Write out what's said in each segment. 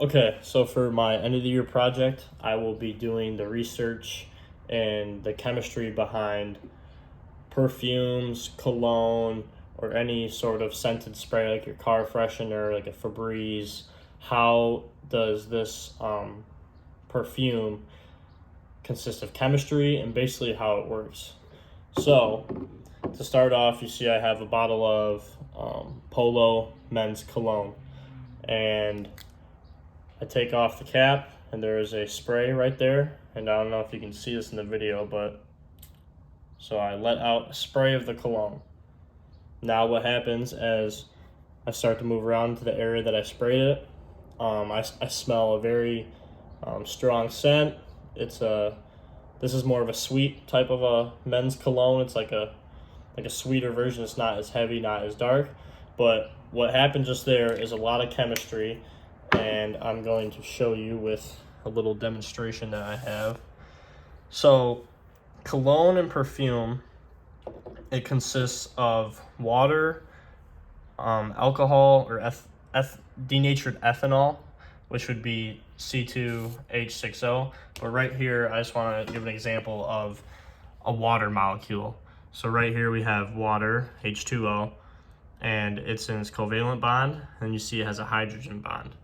Okay, so for my end of the year project, I will be doing the research and the chemistry behind perfumes, cologne, or any sort of scented spray like your car freshener, like a Febreze. How does this perfume consist of chemistry and basically how it works? So, to start off, you see I have a bottle of Polo men's cologne, and I take off the cap, and there is a spray right there. And I don't know if you can see this in the video, but so I let out a spray of the cologne. Now what happens as I start to move around to the area that I sprayed it, I smell a very strong scent. This is more of a sweet type of a men's cologne. It's like a sweeter version. It's not as heavy, not as dark. But what happened just there is a lot of chemistry, and I'm going to show you with a little demonstration that I have. So, cologne and perfume, it consists of water, alcohol, or denatured ethanol, which would be C2H6O. But right here, I just want to give an example of a water molecule. So right here we have water, H2O, and it's in its covalent bond, and you see it has a hydrogen bond.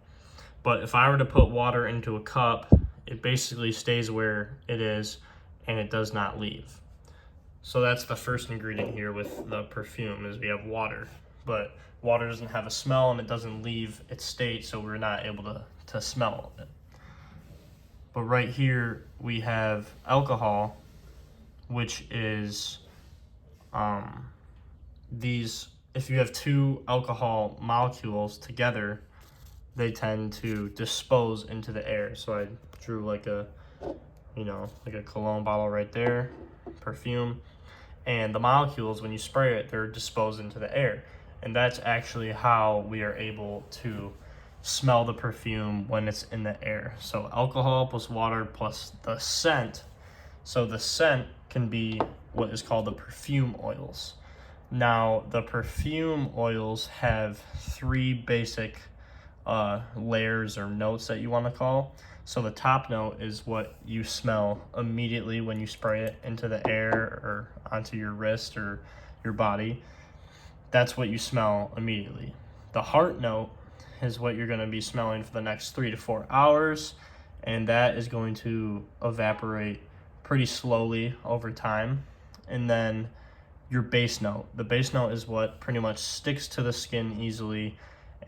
But if I were to put water into a cup, it basically stays where it is and it does not leave. So that's the first ingredient here with the perfume, is we have water. But water doesn't have a smell and it doesn't leave its state, so we're not able to smell it. But right here we have alcohol, which is if you have two alcohol molecules together, they tend to dispose into the air. So I drew like a cologne bottle right there, perfume. And the molecules, when you spray it, they're disposed into the air. And that's actually how we are able to smell the perfume when it's in the air. So alcohol plus water plus the scent. So the scent can be what is called the perfume oils. Now, the perfume oils have three basic layers or notes that you want to call. So the top note is what you smell immediately when you spray it into the air or onto your wrist or your body. That's what you smell immediately. The heart note is what you're going to be smelling for the next 3 to 4 hours, and that is going to evaporate pretty slowly over time. And then your base note. The base note is what pretty much sticks to the skin easily,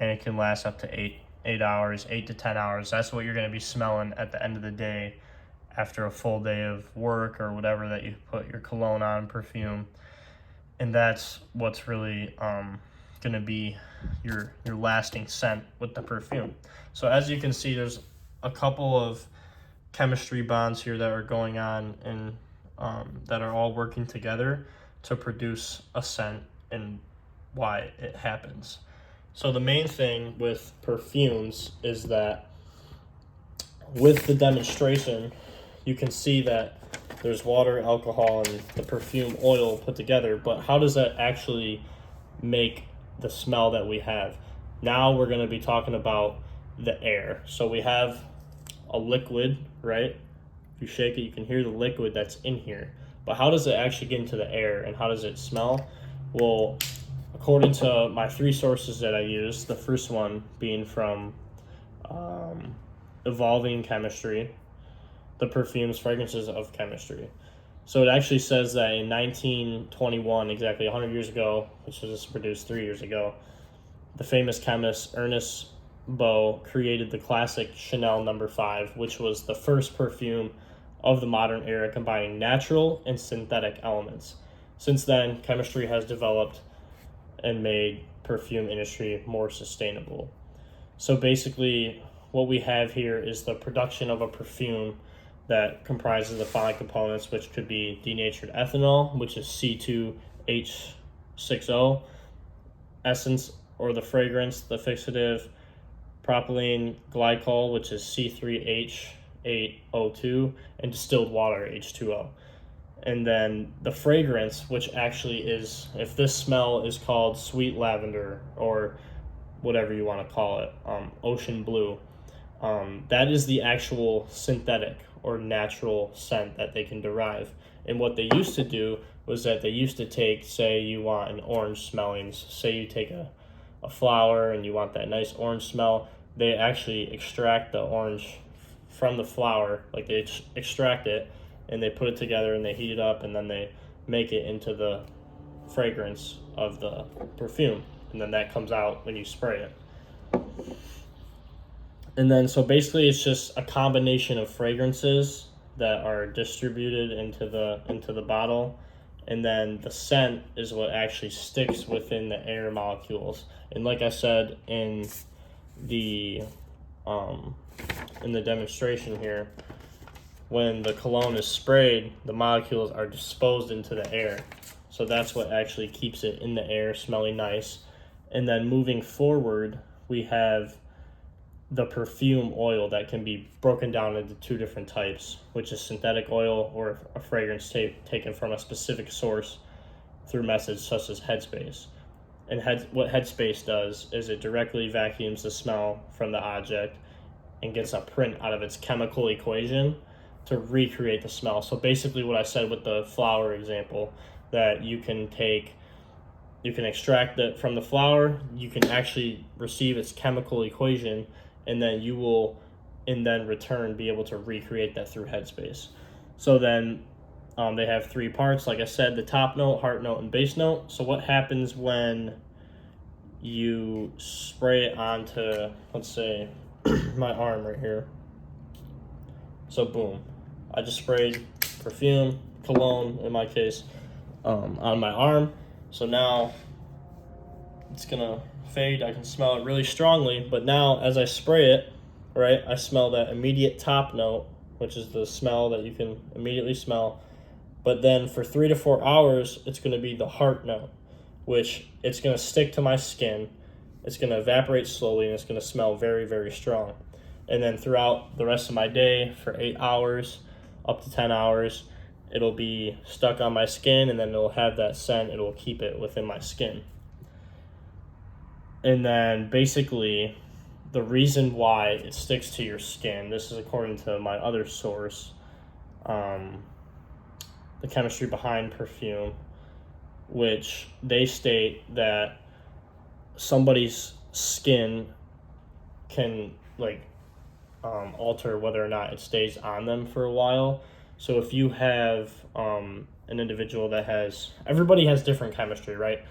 and it can last up to 8 hours, 8 to 10 hours. That's what you're going to be smelling at the end of the day after a full day of work or whatever that you put your cologne on, perfume. And that's what's really going to be your lasting scent with the perfume. So as you can see, there's a couple of chemistry bonds here that are going on and that are all working together to produce a scent and why it happens. So the main thing with perfumes is that with the demonstration, you can see that there's water, alcohol, and the perfume oil put together, but how does that actually make the smell that we have? Now we're going to be talking about the air. So we have a liquid, right? If you shake it, you can hear the liquid that's in here. But how does it actually get into the air, and how does it smell? Well, according to my 3 sources that I use, the first one being from Evolving Chemistry, the perfumes, fragrances of chemistry. So it actually says that in 1921, exactly 100 years ago, which was produced 3 years ago, the famous chemist Ernest Beau created the classic Chanel No. 5, which was the first perfume of the modern era combining natural and synthetic elements. Since then, chemistry has developed and made perfume industry more sustainable. So basically, what we have here is the production of a perfume that comprises the following components, which could be denatured ethanol, which is C2H6O, essence or the fragrance, the fixative, propylene glycol, which is C3H8O2, and distilled water, H2O. And then the fragrance, which actually is, if this smell is called sweet lavender or whatever you want to call it, ocean blue, That is the actual synthetic or natural scent that they can derive. And what they used to do was that they used to take, say you want an orange smelling, say you take a flower and you want that nice orange smell, they actually extract the orange from the flower, like they extract it and they put it together and they heat it up and then they make it into the fragrance of the perfume, and then that comes out when you spray it. And then so basically it's just a combination of fragrances that are distributed into the bottle, and then the scent is what actually sticks within the air molecules. And like I said in the demonstration here, when the cologne is sprayed, the molecules are disposed into the air. So that's what actually keeps it in the air smelling nice. And then moving forward, we have the perfume oil that can be broken down into two different types, which is synthetic oil or a fragrance taken from a specific source through methods such as headspace. And what headspace does is it directly vacuums the smell from the object and gets a print out of its chemical equation to recreate the smell. So basically what I said with the flower example, that you can extract it from the flower, you can actually receive its chemical equation, and then you will in then return be able to recreate that through headspace. So then they have three parts, like I said, the top note, heart note, and base note. So what happens when you spray it onto, let's say, my arm right here. So boom, I just sprayed perfume, cologne in my case, on my arm. So now it's gonna fade. I can smell it really strongly, but now as I spray it, right, I smell that immediate top note, which is the smell that you can immediately smell. But then for 3 to 4 hours, it's gonna be the heart note, which it's gonna stick to my skin. It's gonna evaporate slowly, and it's gonna smell very, very strong. And then throughout the rest of my day, for 8 hours, up to 10 hours, it'll be stuck on my skin, and then it'll have that scent. It'll keep it within my skin. And then basically, the reason why it sticks to your skin, this is according to my other source, the chemistry behind perfume, which they state that somebody's skin can alter whether or not it stays on them for a while. So if you have an individual that everybody has different chemistry, right?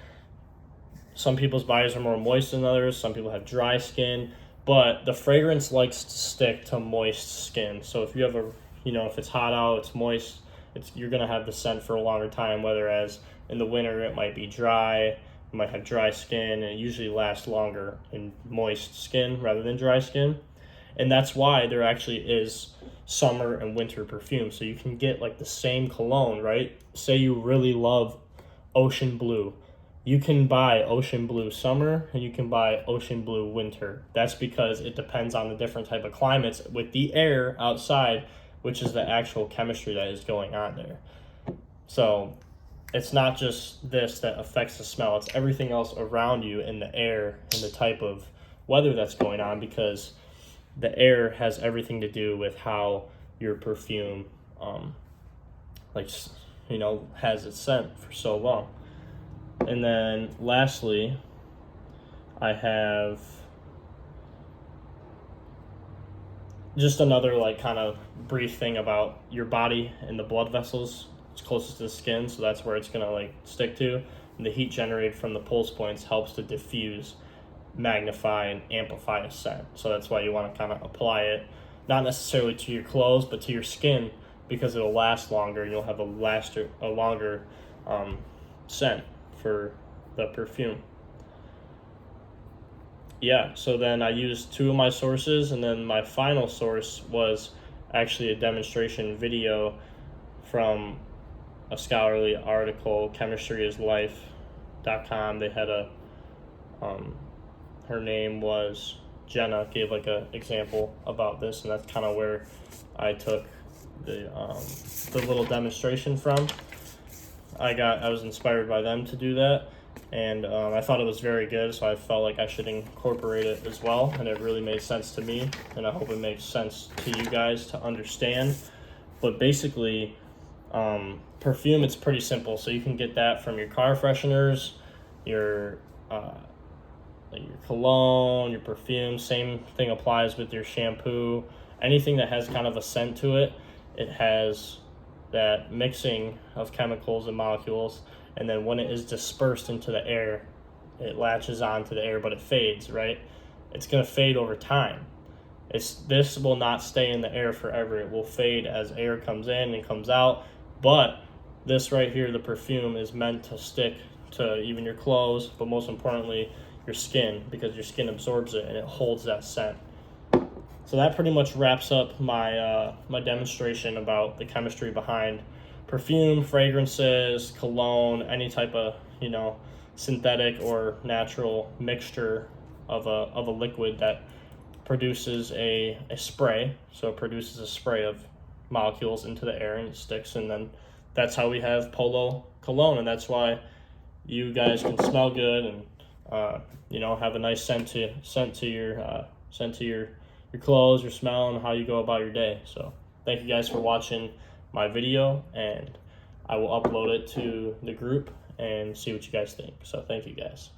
Some people's bodies are more moist than others. Some people have dry skin, but the fragrance likes to stick to moist skin. So if you have if it's hot out, it's moist, you're gonna have the scent for a longer time. Whereas in the winter, it might be dry, you might have dry skin, and it usually lasts longer in moist skin rather than dry skin. And that's why there actually is summer and winter perfume. So you can get like the same cologne, right? Say you really love ocean blue. You can buy ocean blue summer and you can buy ocean blue winter. That's because it depends on the different type of climates with the air outside, which is the actual chemistry that is going on there. So it's not just this that affects the smell, it's everything else around you in the air and the type of weather that's going on, because the air has everything to do with how your perfume has its scent for so long. And then lastly, I have just another kind of brief thing about your body and the blood vessels. It's closest to the skin, so that's where it's gonna stick to. And the heat generated from the pulse points helps to diffuse, magnify, and amplify a scent. So that's why you want to kind of apply it, not necessarily to your clothes, but to your skin, because it'll last longer. You'll have a longer scent for the perfume. Yeah, so then I used 2 of my sources, and then my final source was actually a demonstration video from a scholarly article, chemistryislife.com. They had her name was Jenna, gave a example about this, and that's kind of where I took the little demonstration from. I was inspired by them to do that, and I thought it was very good, so I felt like I should incorporate it as well, and it really made sense to me, and I hope it makes sense to you guys to understand. But basically, perfume, it's pretty simple, so you can get that from your car fresheners, your like your cologne, your perfume. Same thing applies with your shampoo. Anything that has kind of a scent to it, it has that mixing of chemicals and molecules, and then when it is dispersed into the air, it latches onto the air, but it fades, right? It's going to fade over time. This will not stay in the air forever. It will fade as air comes in and comes out, but this right here, the perfume, is meant to stick to even your clothes, but most importantly, your skin, because your skin absorbs it and it holds that scent. So that pretty much wraps up my my demonstration about the chemistry behind perfume, fragrances, cologne, any type of, you know, synthetic or natural mixture of a liquid that produces a spray. So it produces a spray of molecules into the air and it sticks, and then that's how we have Polo cologne, and that's why you guys can smell good and you know, have a nice scent to your clothes, your smell, and how you go about your day. So thank you guys for watching my video, and I will upload it to the group and see what you guys think. So thank you guys.